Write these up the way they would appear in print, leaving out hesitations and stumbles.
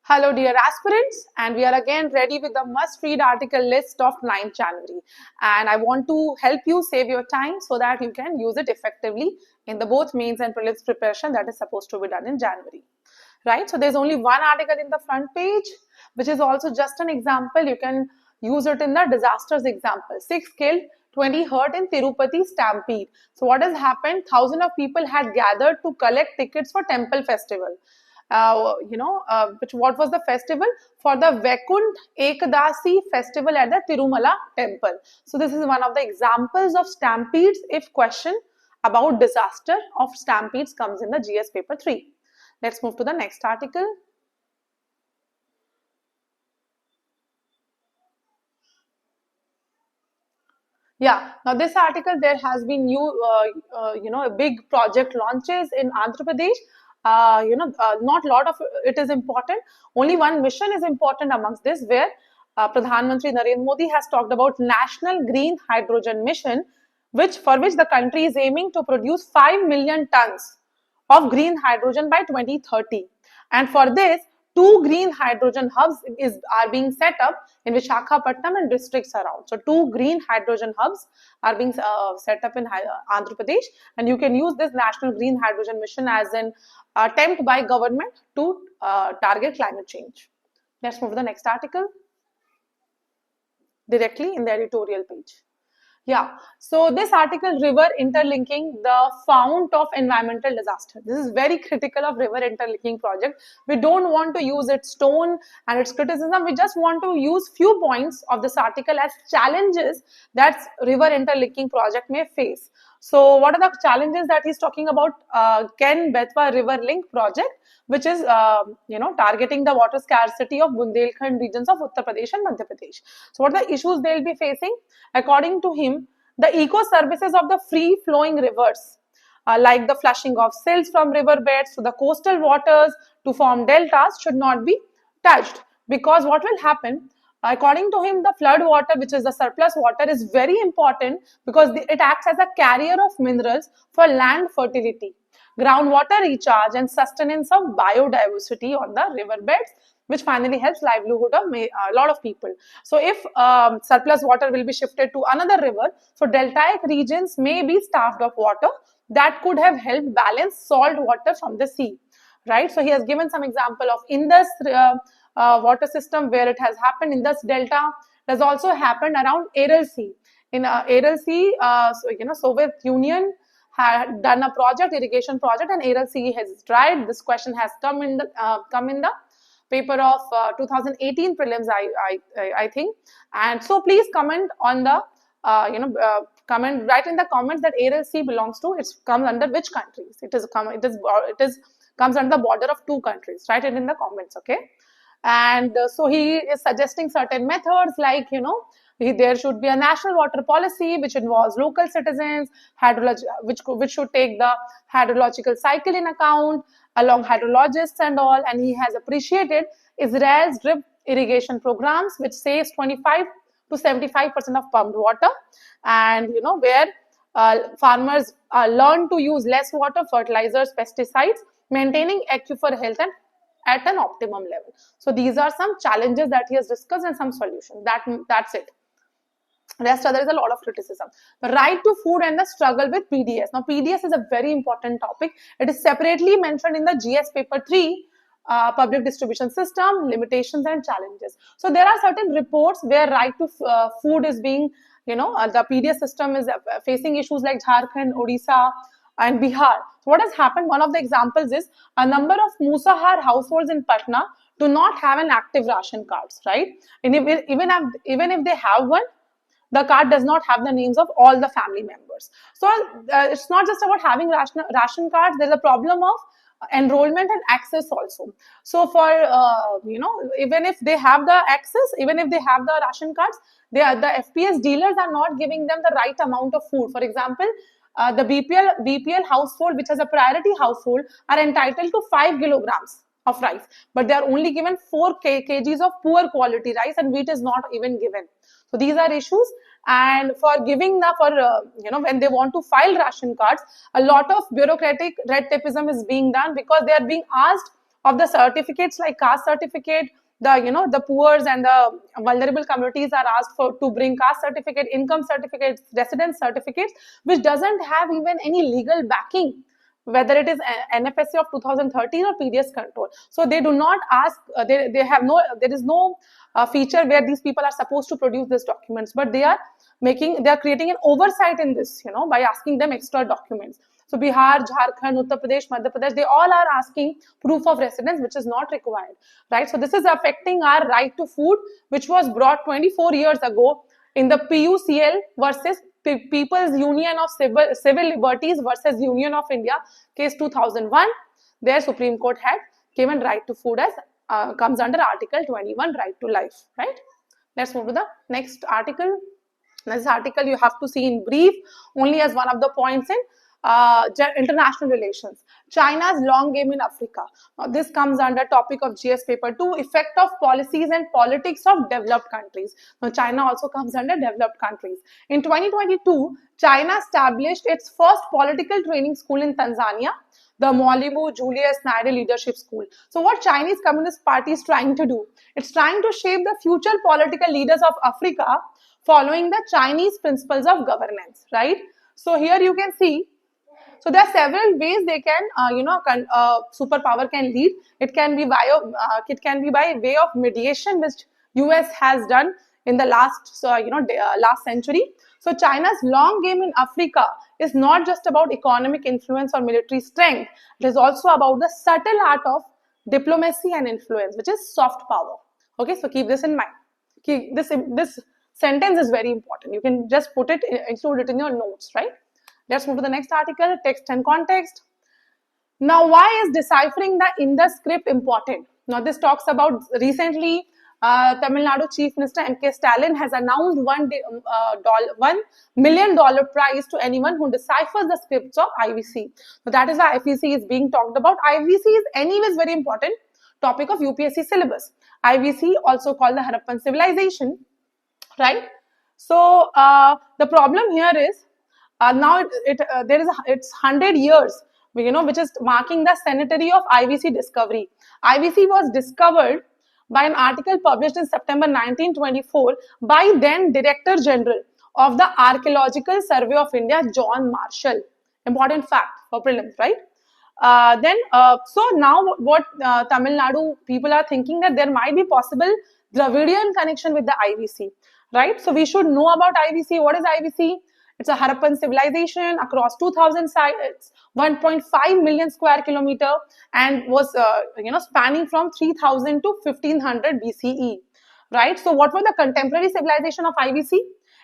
Hello dear aspirants, and we are again ready with the must-read article list of 9th January, and I want to help you save your time so that you can use it effectively in the both mains and prelims preparation that is supposed to be done in January, right? So there's only one article in the front page, which is also just an example. You can use it in the disasters example. 6 killed, 20 hurt in Tirupati stampede. So what has happened? Thousands of people had gathered to collect tickets for temple festival. What was the festival? For the 𝐿𝐿𝐴𝐾𝐸 festival at the Tirumala temple. So this is one of the examples of stampedes if question about disaster of stampedes comes in the GS paper 3. Let's move to the next article. Yeah, now this article, there has been a big project launches in Andhra Pradesh. Not a lot of it is important. Only one mission is important amongst this, where Pradhan Mantri Narendra Modi has talked about National Green Hydrogen Mission, for which the country is aiming to produce 5 million tons of green hydrogen by 2030. And for this, 2 green hydrogen hubs are being set up in Visakhapatnam and districts around. So 2 green hydrogen hubs are being set up in Andhra Pradesh, and you can use this National Green Hydrogen Mission as an attempt by government to target climate change. Let's move to the next article directly in the editorial page. Yeah, so this article, river interlinking, the fount of environmental disaster. This is very critical of river interlinking project. We don't want to use its tone and its criticism. We just want to use few points of this article as challenges that river interlinking project may face. So what are the challenges that he's talking about? Ken-Betwa River Link project, which is targeting the water scarcity of Bundelkhand regions of Uttar Pradesh and Madhya Pradesh. So what are the issues they'll be facing? According to him, the eco services of the free flowing rivers, like the flushing of silts from river beds to the coastal waters to form deltas, should not be touched, because what will happen? According to him, the flood water, which is the surplus water, is very important because it acts as a carrier of minerals for land fertility, groundwater recharge, and sustenance of biodiversity on the river beds, which finally helps livelihood of a lot of people. So if surplus water will be shifted to another river, so deltaic regions may be starved of water that could have helped balance salt water from the sea, right? So he has given some example of Indus water system where it has happened. Indus Delta has also happened around Aral Sea. In Aral Sea, Soviet Union had done a irrigation project, and Aral Sea has dried. This question has come in the paper of 2018 prelims, I think. And so please comment on the write in the comments that Aral Sea belongs to. It comes under which countries? It comes under the border of 2 countries. Write it in the comments, okay? And so he is suggesting certain methods like, there should be a national water policy which involves local citizens, which should take the hydrological cycle in account, along hydrologists and all. And he has appreciated Israel's drip irrigation programs, which saves 25 to 75% of pumped water, and where farmers learn to use less water, fertilizers, pesticides, maintaining aquifer health and at an optimum level. So these are some challenges that he has discussed and some solutions. That's it. Rest there is a lot of criticism. The right to food and the struggle with PDS. Now PDS is a very important topic. It is separately mentioned in the GS paper 3, public distribution system, limitations and challenges. So there are certain reports where right to food is being, the PDS system is facing issues like Jharkhand, Odisha and Bihar. So what has happened? One of the examples is a number of Musahar households in Patna do not have an active ration cards, right? And even if they have one, the card does not have the names of all the family members. So it's not just about having ration cards. There's a problem of enrollment and access also. So for even if they have the access, even if they have the ration cards, the FPS dealers are not giving them the right amount of food. For example, the BPL household, which has a priority household, are entitled to 5 kilograms of rice, but they are only given 4 kgs of poor quality rice, and wheat is not even given. So these are issues. And for giving when they want to file ration cards, a lot of bureaucratic red tapeism is being done, because they are being asked of the certificates like caste certificate. The poor and the vulnerable communities are asked to bring caste certificate, income certificates, residence certificates, which doesn't have even any legal backing, whether it is NFSA of 2013 or PDS control. So they do not ask, there is no feature where these people are supposed to produce these documents, but they are creating an oversight in this, by asking them extra documents. So Bihar, Jharkhand, Uttar Pradesh, Madhya Pradesh, they all are asking proof of residence, which is not required, right? So this is affecting our right to food, which was brought 24 years ago in the PUCL versus People's Union of Civil Liberties versus Union of India, case 2001. There Supreme Court had given right to food as comes under Article 21, right to life, right? Let's move to the next article. This article you have to see in brief, only as one of the points in international relations. China's long game in Africa. Now, this comes under topic of GS paper 2, effect of policies and politics of developed countries. Now, China also comes under developed countries. In 2022, China established its first political training school in Tanzania, the Mwalimu Julius Nyerere Leadership School. So what Chinese Communist Party is trying to do? It's trying to shape the future political leaders of Africa following the Chinese principles of governance, right? So here you can see, so there are several ways they can, superpower can lead. It can be by way of mediation, which US has done in the last century. So China's long game in Africa is not just about economic influence or military strength. It is also about the subtle art of diplomacy and influence, which is soft power. Okay, so keep this in mind. This sentence is very important. You can just include it in your notes, right? Let's move to the next article, text and context. Now, why is deciphering the Indus script important? Now, this talks about recently, Tamil Nadu Chief Minister M.K. Stalin has announced $1 million prize to anyone who deciphers the scripts of IVC. So that is why IVC is being talked about. IVC is anyways very important topic of UPSC syllabus. IVC, also called the Harappan civilization, right? So the problem here is, now it's 100 years, which is marking the centenary of IVC discovery. IVC was discovered by an article published in September 1924 by then Director General of the Archaeological Survey of India, John Marshall. Important fact for prelims, right? So now what Tamil Nadu people are thinking, that there might be possible Dravidian connection with the IVC, right? So we should know about IVC. What is IVC? It's a Harappan civilization across 2,000 sites, 1.5 million square kilometer, and was spanning from 3000 to 1500 BCE, right? So what were the contemporary civilization of IVC?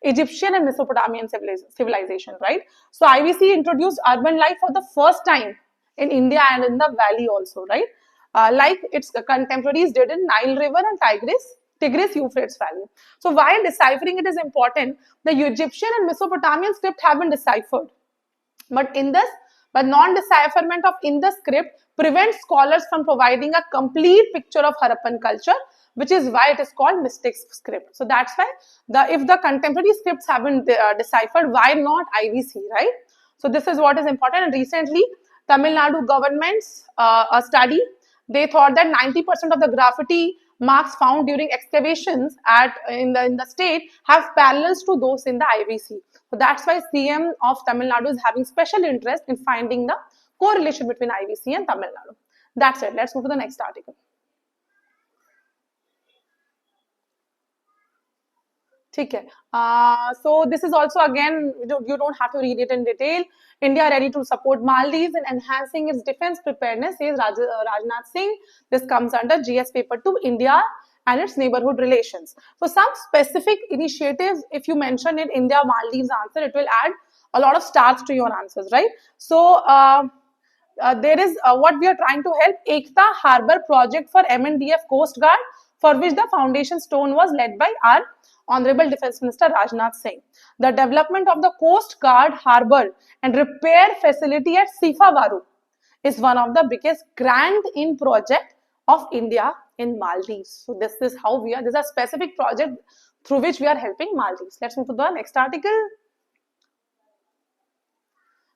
Egyptian and Mesopotamian civilization, right? So IVC introduced urban life for the first time in India and in the valley also, right? Like its contemporaries did in Nile River and Tigris-Euphrates Valley. So while deciphering it is important, the Egyptian and Mesopotamian script have been deciphered. But non-decipherment of Indus script prevents scholars from providing a complete picture of Harappan culture, which is why it is called mystic script. So that's why if the contemporary scripts have been deciphered, why not IVC, right? So this is what is important. And recently, Tamil Nadu government's a study, they thought that 90% of the graffiti marks found during excavations in the state have parallels to those in the IVC. So that's why CM of Tamil Nadu is having special interest in finding the correlation between IVC and Tamil Nadu. That's it. Let's move to the next article. Okay. So this is also, again, you don't have to read it in detail. India ready to support Maldives in enhancing its defense preparedness, says Rajnath Singh. This comes under GS paper 2, India and its neighborhood relations. So some specific initiatives, if you mention in India Maldives answer, it will add a lot of stars to your answers, right? So there is what we are trying to help, Ekta Harbour project for MNDF Coast Guard, for which the foundation stone was led by our Honorable Defence Minister Rajnath Singh. The development of the Coast Guard Harbour and repair facility at Sifavaru is one of the biggest grant-in project of India in Maldives. So this is how this is a specific project through which we are helping Maldives. Let's move to the next article.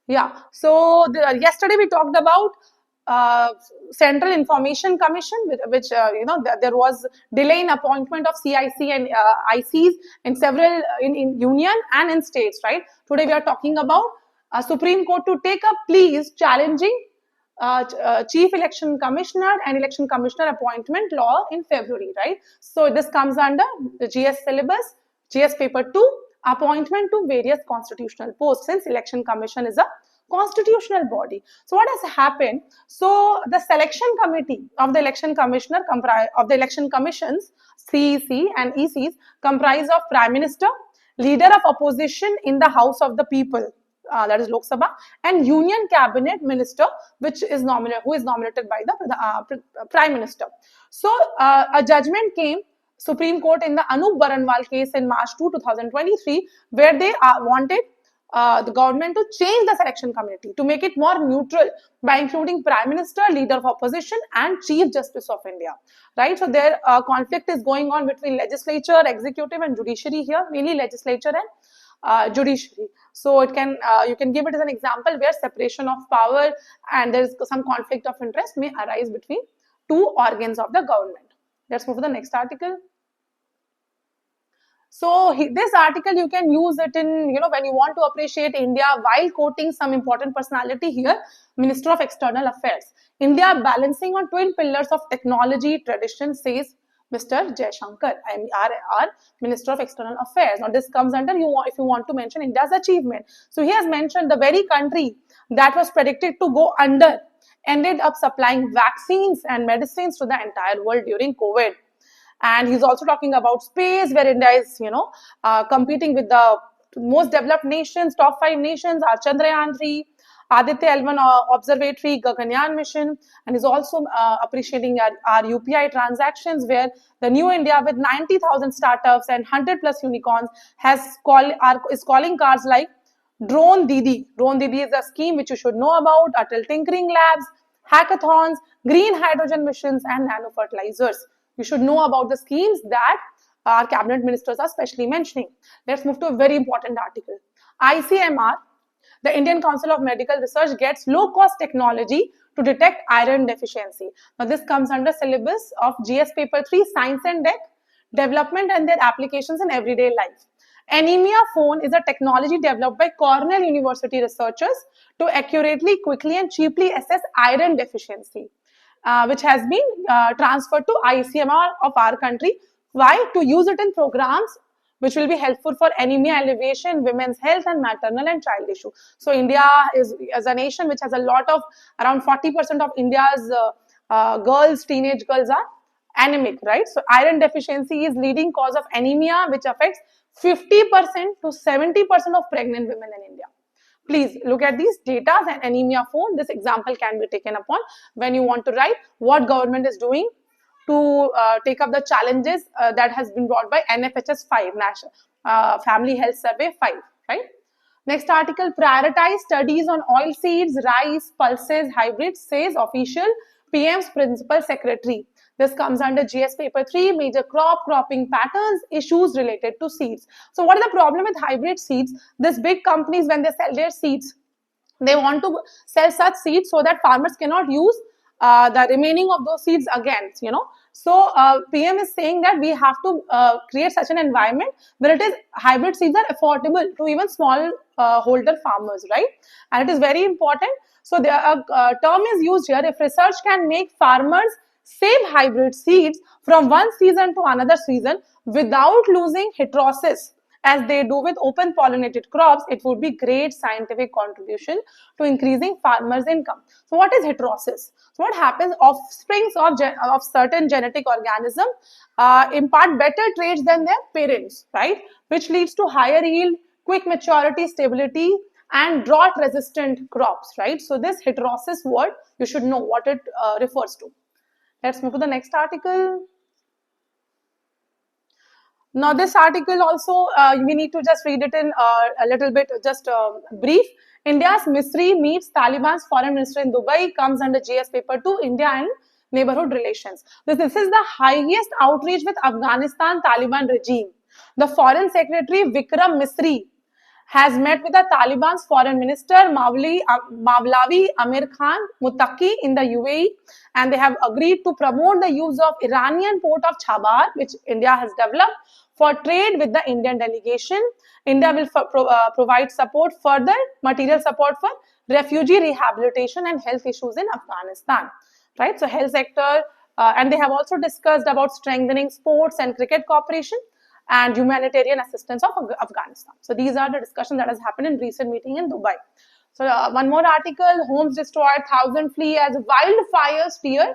Yeah, so yesterday we talked about Central Information Commission, which there was delay in appointment of CIC and ICs in several in union and in states, right? Today we are talking about Supreme Court to take up pleas challenging Chief Election Commissioner and Election Commissioner appointment law in February, right? So this comes under the GS syllabus, GS paper 2, appointment to various constitutional posts, since Election Commission is a constitutional body. So what has happened? So the selection committee of the election commissioner of the election commissions, CEC and ECs, comprise of Prime Minister, leader of opposition in the House of the People, that is Lok Sabha, and Union Cabinet Minister, who is nominated by the Prime Minister. So a judgment came Supreme Court in the Anup Baranwal case in March 2, 2023, where they wanted the government to change the selection committee to make it more neutral by including Prime Minister, leader of opposition, and Chief Justice of India. Right? So their conflict is going on between legislature, executive, and judiciary here, mainly legislature and judiciary. So it can you can give it as an example where separation of power and there is some conflict of interest may arise between two organs of the government. Let's move to the next article. So this article you can use it in, when you want to appreciate India while quoting some important personality here, Minister of External Affairs. India balancing on twin pillars of technology, tradition, says Mr. Jaishankar, our Minister of External Affairs. Now this comes under, if you want to mention India's achievement. So he has mentioned the very country that was predicted to go under ended up supplying vaccines and medicines to the entire world during COVID. And he's also talking about space, where India is, competing with the most developed nations, top 5 nations, our Chandrayaan-3, Aditya L1 Observatory, Gaganyaan mission, and he's also appreciating our UPI transactions, where the new India with 90,000 startups and 100 plus unicorns is calling cards like Drone Didi. Drone Didi is a scheme which you should know about, Atal Tinkering Labs, hackathons, green hydrogen missions, and nano fertilizers. You should know about the schemes that our cabinet ministers are specially mentioning. Let's move to a very important article. ICMR, the Indian Council of Medical Research, gets low-cost technology to detect iron deficiency. Now, this comes under syllabus of GS paper 3, Science and Tech, Development and their applications in everyday life. Anemia phone is a technology developed by Cornell University researchers to accurately, quickly, and cheaply assess iron deficiency, which has been transferred to ICMR of our country. Why? To use it in programs which will be helpful for anemia alleviation, women's health, and maternal and child issue. So India is a nation which has a lot of, around 40% of India's teenage girls are anemic, right? So iron deficiency is leading cause of anemia, which affects 50% to 70% of pregnant women in India. Please look at these data and anemia phone. This example can be taken upon when you want to write what government is doing to take up the challenges that has been brought by NFHS 5, National Family Health Survey 5, right? Next article, prioritize studies on oil seeds, rice, pulses, hybrids, says official PM's principal secretary. This comes under GS paper 3, major cropping patterns, issues related to seeds. So what is the problem with hybrid seeds? These big companies, when they sell their seeds, they want to sell such seeds so that farmers cannot use the remaining of those seeds again, So PM is saying that we have to create such an environment where hybrid seeds are affordable to even small holder farmers, right? And it is very important. So the term is used here, if research can make farmers save hybrid seeds from one season to another season without losing heterosis as they do with open pollinated crops, it would be great scientific contribution to increasing farmers' income. So what is heterosis? So what happens? Offsprings of certain genetic organisms impart better traits than their parents, right? Which leads to higher yield, quick maturity, stability, and drought resistant crops, right? So this heterosis word, you should know what it refers to. Let's move to the next article. Now this article also, we need to just read it in a little bit, just brief. India's Misri meets Taliban's foreign minister in Dubai, comes under GS paper 2, India and neighborhood relations. This is the highest outreach with Afghanistan Taliban regime. The foreign secretary Vikram Misri has met with the Taliban's foreign minister Mawlavi Amir Khan Muttaqi in the UAE, and they have agreed to promote the use of Iranian port of Chabahar, which India has developed, for trade with the Indian delegation. India will provide support, further material support for refugee rehabilitation and health issues in Afghanistan. Right, so health sector, and they have also discussed about strengthening sports and cricket cooperation and humanitarian assistance of Afghanistan. So these are the discussions that has happened in recent meeting in Dubai. So one more article: homes destroyed, 1,000 flee as wildfires tear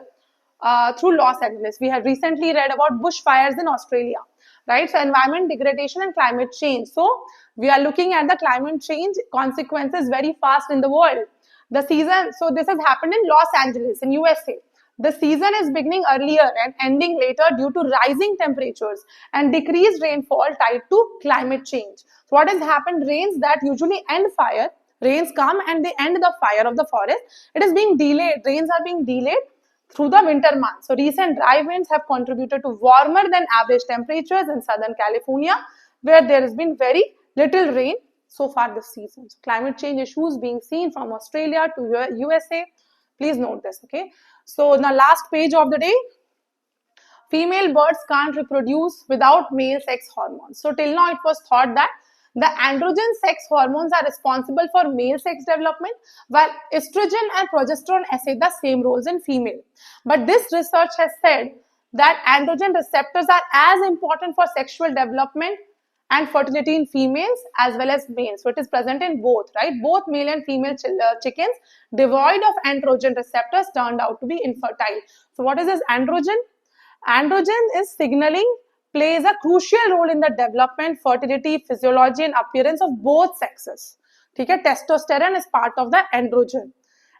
through Los Angeles. We have recently read about bushfires in Australia, right? So environment degradation and climate change. So we are looking at the climate change consequences very fast in the world. The season, so this has happened in Los Angeles in USA. The season is beginning earlier and ending later due to rising temperatures and decreased rainfall tied to climate change. So what has happened? Rains that usually end fire, rains come and they end the fire of the forest. It is being delayed. Rains are being delayed through the winter months. So recent dry winds have contributed to warmer than average temperatures in Southern California, where there has been very little rain so far this season. So climate change issues being seen from Australia to USA. Please note this, okay? So the last page of the day, female birds can't reproduce without male sex hormones. So till now it was thought that the androgen sex hormones are responsible for male sex development, while estrogen and progesterone assay the same roles in female. But this research has said that androgen receptors are as important for sexual development and fertility in females as well as males. So it is present in both, right? Both male and female chickens devoid of androgen receptors turned out to be infertile. So what is this androgen? Androgen is signaling, plays a crucial role in the development, fertility, physiology and appearance of both sexes. Okay? Testosterone is part of the androgen,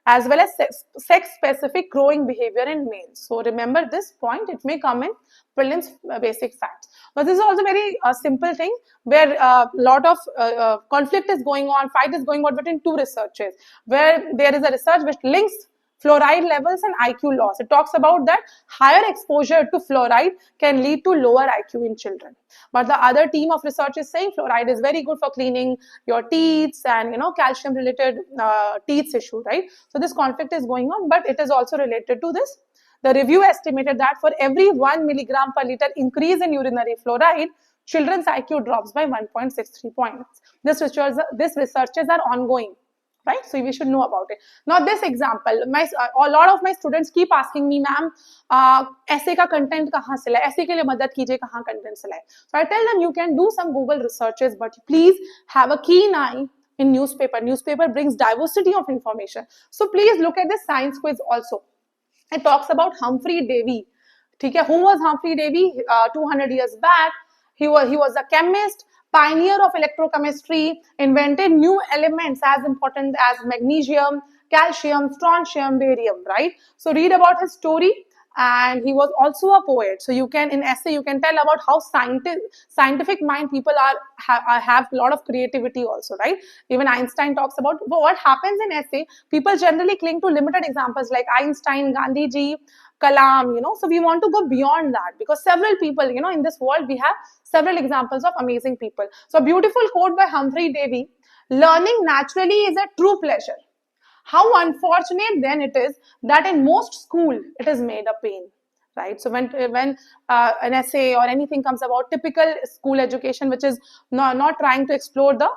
as well as sex-specific growing behavior in males. So remember this point, it may come in prelims basic facts. But this is also very simple thing where a lot of conflict is going on, fight is going on between two researchers, where there is a research which links fluoride levels and IQ loss. It talks about that higher exposure to fluoride can lead to lower IQ in children. But the other team of research is saying fluoride is very good for cleaning your teeth and calcium related teeth issue, right? So this conflict is going on, but it is also related to this. The review estimated that for every 1 milligram per liter increase in urinary fluoride, children's IQ drops by 1.63 points. This researches are ongoing. Right? So we should know about it. Now this example, a lot of my students keep asking me, ma'am, essay ka content kahan se laye? Essay ke liye madad kijiye, kahan content se laye? So I tell them you can do some Google researches, but please have a keen eye in newspaper. Newspaper brings diversity of information. So please look at the science quiz also. It talks about Humphrey Davy. Okay? Who was Humphrey Davy? 200 years back, he was a chemist, pioneer of electrochemistry, invented new elements as important as magnesium, calcium, strontium, barium, right? So read about his story, and he was also a poet. So you can, in essay, you can tell about how scientific mind people have a lot of creativity also, right? Even Einstein talks about what happens in essay. People generally cling to limited examples like Einstein, Gandhiji, Kalam, so we want to go beyond that because several people, in this world, we have several examples of amazing people. So a beautiful quote by Humphrey Davy, learning naturally is a true pleasure. How unfortunate then it is that in most school, it is made a pain, right? So when an essay or anything comes about typical school education, which is not trying to explore the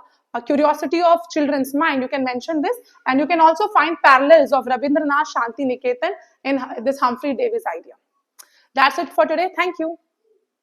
curiosity of children's mind, you can mention this, and you can also find parallels of Rabindranath Shanti Niketan in this Humphrey Davy's idea. That's it for today. Thank you.